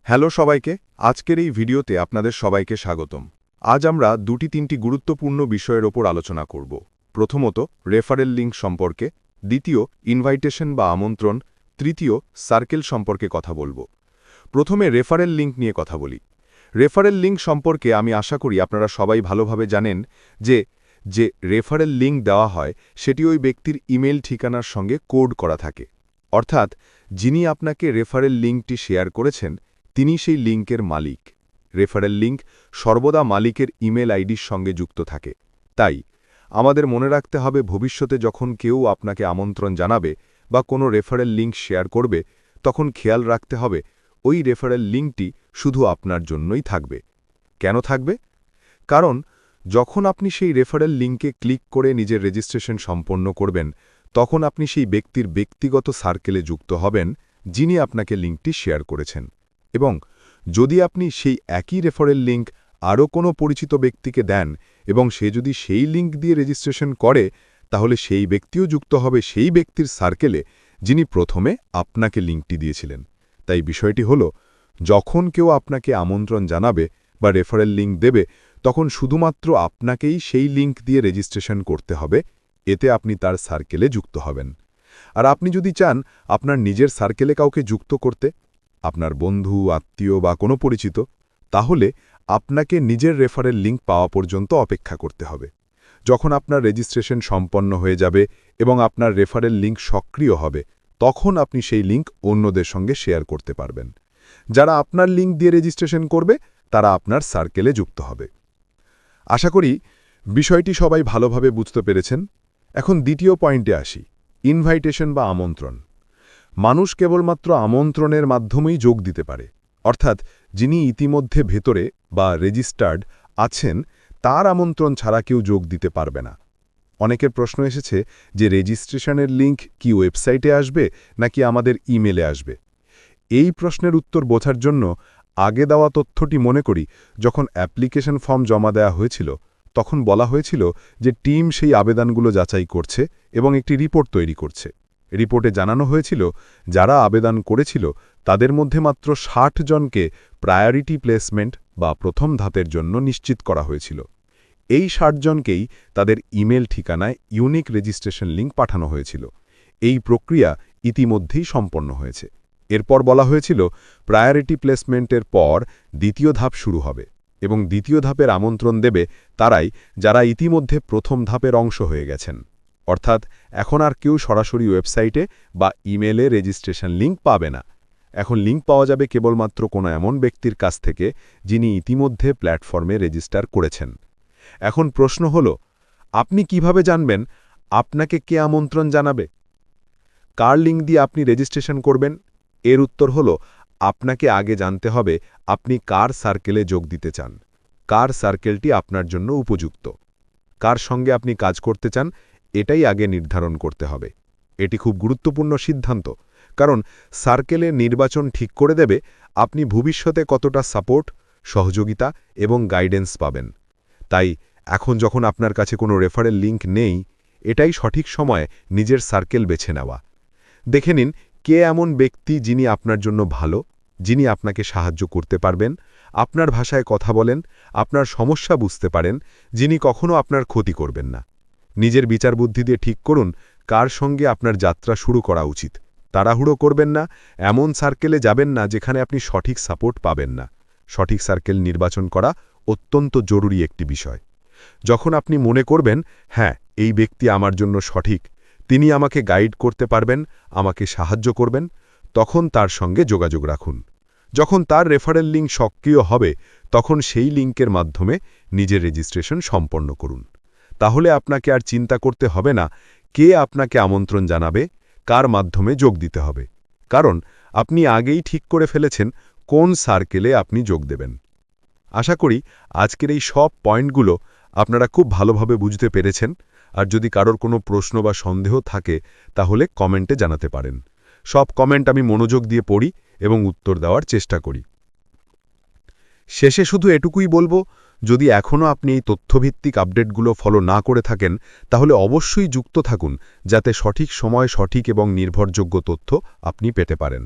Hello সবাইকে, আজকের এই ভিডিওতে আপনাদের সবাইকে স্বাগতম। আজ আমরা দুটি তিনটি গুরুত্বপূর্ণ বিষয়ের ওপর আলোচনা করব। প্রথমত রেফারেল লিঙ্ক সম্পর্কে, দ্বিতীয় ইনভাইটেশন বা আমন্ত্রণ, তৃতীয় সার্কেল সম্পর্কে কথা বলবো। প্রথমে রেফারেল লিঙ্ক নিয়ে কথা বলি। রেফারেল লিঙ্ক সম্পর্কে আমি আশা করি আপনারা সবাই ভালোভাবে জানেন যে রেফারেল লিঙ্ক দেওয়া হয় সেটি ওই ব্যক্তির ইমেল ঠিকানার সঙ্গে কোড করা থাকে। অর্থাৎ যিনি আপনাকে রেফারেল লিঙ্কটি শেয়ার করেছেন তিনি সেই লিঙ্কের মালিক। রেফারেল লিঙ্ক সর্বদা মালিকের ইমেল আইডির সঙ্গে যুক্ত থাকে। তাই আমাদের মনে রাখতে হবে ভবিষ্যতে যখন কেউ আপনাকে আমন্ত্রণ জানাবে বা কোনো রেফারেল লিঙ্ক শেয়ার করবে তখন খেয়াল রাখতে হবে ওই রেফারেল লিঙ্কটি শুধু আপনার জন্যই থাকবে। কেন থাকবে? কারণ যখন আপনি সেই রেফারেল লিঙ্কে ক্লিক করে নিজের রেজিস্ট্রেশন সম্পন্ন করবেন তখন আপনি সেই ব্যক্তির ব্যক্তিগত সার্কেলে যুক্ত হবেন যিনি আপনাকে লিঙ্কটি শেয়ার করেছেন। এবং যদি আপনি সেই একই রেফারেল লিঙ্ক আরও কোনো পরিচিত ব্যক্তিকে দেন এবং সে যদি সেই লিঙ্ক দিয়ে রেজিস্ট্রেশন করে তাহলে সেই ব্যক্তিও যুক্ত হবে সেই ব্যক্তির সার্কেলে যিনি প্রথমে আপনাকে লিঙ্কটি দিয়েছিলেন। তাই বিষয়টি হল যখন কেউ আপনাকে আমন্ত্রণ জানাবে বা রেফারেল লিঙ্ক দেবে তখন শুধুমাত্র আপনাকেই সেই লিঙ্ক দিয়ে রেজিস্ট্রেশন করতে হবে, এতে আপনি তার সার্কেলে যুক্ত হবেন। আর আপনি যদি চান আপনার নিজের সার্কেলে কাউকে যুক্ত করতে, আপনার বন্ধু, আত্মীয় বা কোনো পরিচিত, তাহলে আপনাকে নিজের রেফারেল লিঙ্ক পাওয়া পর্যন্ত অপেক্ষা করতে হবে। যখন আপনার রেজিস্ট্রেশন সম্পন্ন হয়ে যাবে এবং আপনার রেফারেল লিঙ্ক সক্রিয় হবে তখন আপনি সেই লিঙ্ক অন্যদের সঙ্গে শেয়ার করতে পারবেন। যারা আপনার লিঙ্ক দিয়ে রেজিস্ট্রেশন করবে তারা আপনার সার্কেলে যুক্ত হবে। আশা করি বিষয়টি সবাই ভালোভাবে বুঝতে পেরেছেন। এখন দ্বিতীয় পয়েন্টে আসি, ইনভাইটেশন বা আমন্ত্রণ। মানুষ কেবলমাত্র আমন্ত্রণের মাধ্যমেই যোগ দিতে পারে, অর্থাৎ যিনি ইতিমধ্যে ভেতরে বা রেজিস্টার্ড আছেন তার আমন্ত্রণ ছাড়া কেউ যোগ দিতে পারবে না। অনেকের প্রশ্ন এসেছে যে রেজিস্ট্রেশনের লিঙ্ক কি ওয়েবসাইটে আসবে নাকি আমাদের ইমেলে আসবে। এই প্রশ্নের উত্তর বোঝার জন্য আগে দেওয়া তথ্যটি মনে করি। যখন অ্যাপ্লিকেশন ফর্ম জমা দেওয়া হয়েছিল তখন বলা হয়েছিল যে টিম সেই আবেদনগুলো যাচাই করছে এবং একটি রিপোর্ট তৈরি করছে। রিপোর্টে জানানো হয়েছিল যারা আবেদন করেছিল তাদের মধ্যে মাত্র ৬০ জনকে প্রায়োরিটি প্লেসমেন্ট বা প্রথম ধাপের জন্য নিশ্চিত করা হয়েছিল। এই ৬০ জনকেই তাদের ইমেল ঠিকানায় ইউনিক রেজিস্ট্রেশন লিঙ্ক পাঠানো হয়েছিল। এই প্রক্রিয়া ইতিমধ্যেই সম্পন্ন হয়েছে। এরপর বলা হয়েছিল প্রায়োরিটি প্লেসমেন্টের পর দ্বিতীয় ধাপ শুরু হবে এবং দ্বিতীয় ধাপের আমন্ত্রণ দেবে তারাই যারা ইতিমধ্যে প্রথম ধাপের অংশ হয়ে গেছেন। অর্থাৎ এখন আর কেউ সরাসরি ওয়েবসাইটে বা ইমেলে রেজিস্ট্রেশন লিঙ্ক পাবে না। এখন লিঙ্ক পাওয়া যাবে কেবলমাত্র কোনো এমন ব্যক্তির কাছ থেকে যিনি ইতিমধ্যে প্ল্যাটফর্মে রেজিস্টার করেছেন। এখন প্রশ্ন হল, আপনি কিভাবে জানবেন আপনাকে কে আমন্ত্রণ জানাবে? কার লিঙ্ক দিয়ে আপনি রেজিস্ট্রেশন করবেন? এর উত্তর হল আপনাকে আগে জানতে হবে আপনি কার সার্কেলে যোগ দিতে চান, কার সার্কেলটি আপনার জন্য উপযুক্ত, কার সঙ্গে আপনি কাজ করতে চান এটাই আগে নির্ধারণ করতে হবে। এটি খুব গুরুত্বপূর্ণ সিদ্ধান্ত, কারণ সার্কেলের নির্বাচন ঠিক করে দেবে আপনি ভবিষ্যতে কতটা সাপোর্ট, সহযোগিতা এবং গাইডেন্স পাবেন। তাই এখন যখন আপনার কাছে কোনো রেফারেল লিঙ্ক নেই, এটাই সঠিক সময় নিজের সার্কেল বেছে নেওয়া। দেখে নিন কে এমন ব্যক্তি যিনি আপনার জন্য ভালো, যিনি আপনাকে সাহায্য করতে পারবেন, আপনার ভাষায় কথা বলেন, আপনার সমস্যা বুঝতে পারেন, যিনি কখনো আপনার ক্ষতি করবেন না। নিজের বিচার বুদ্ধি দিয়ে ঠিক করুন কার সঙ্গে আপনার যাত্রা শুরু করা উচিত। তাড়াহুড়ো করবেন না, এমন সার্কেলে যাবেন না যেখানে আপনি সঠিক সাপোর্ট পাবেন না। সঠিক সার্কেল নির্বাচন করা অত্যন্ত জরুরি একটি বিষয়। যখন আপনি মনে করবেন হ্যাঁ এই ব্যক্তি আমার জন্য সঠিক, তিনি আমাকে গাইড করতে পারবেন, আমাকে সাহায্য করবেন, তখন তার সঙ্গে যোগাযোগ রাখুন। যখন তার রেফারেল লিঙ্ক সক্রিয় হবে তখন সেই লিঙ্কের মাধ্যমে নিজের রেজিস্ট্রেশন সম্পন্ন করুন। তাহলে আপনাকে আর চিন্তা করতে হবে না কে আপনাকে আমন্ত্রণ জানাবে, কার মাধ্যমে যোগ দিতে হবে, কারণ আপনি আগেই ঠিক করে ফেলেছেন কোন সার্কেলে আপনি যোগ দেবেন। আশা করি আজকের এই সব পয়েন্টগুলো আপনারা খুব ভালোভাবে বুঝতে পেরেছেন। আর যদি কারোর কোনো প্রশ্ন বা সন্দেহ থাকে তাহলে কমেন্টে জানাতে পারেন। সব কমেন্ট আমি মনোযোগ দিয়ে পড়ি এবং উত্তর দেওয়ার চেষ্টা করি। শেষে শুধু এটুকুই বলবো, যদি এখনও আপনি এই তথ্যভিত্তিক আপডেটগুলো ফলো না করে থাকেন তাহলে অবশ্যই যুক্ত থাকুন যাতে সঠিক সময় সঠিক এবং নির্ভরযোগ্য তথ্য আপনি পেতে পারেন।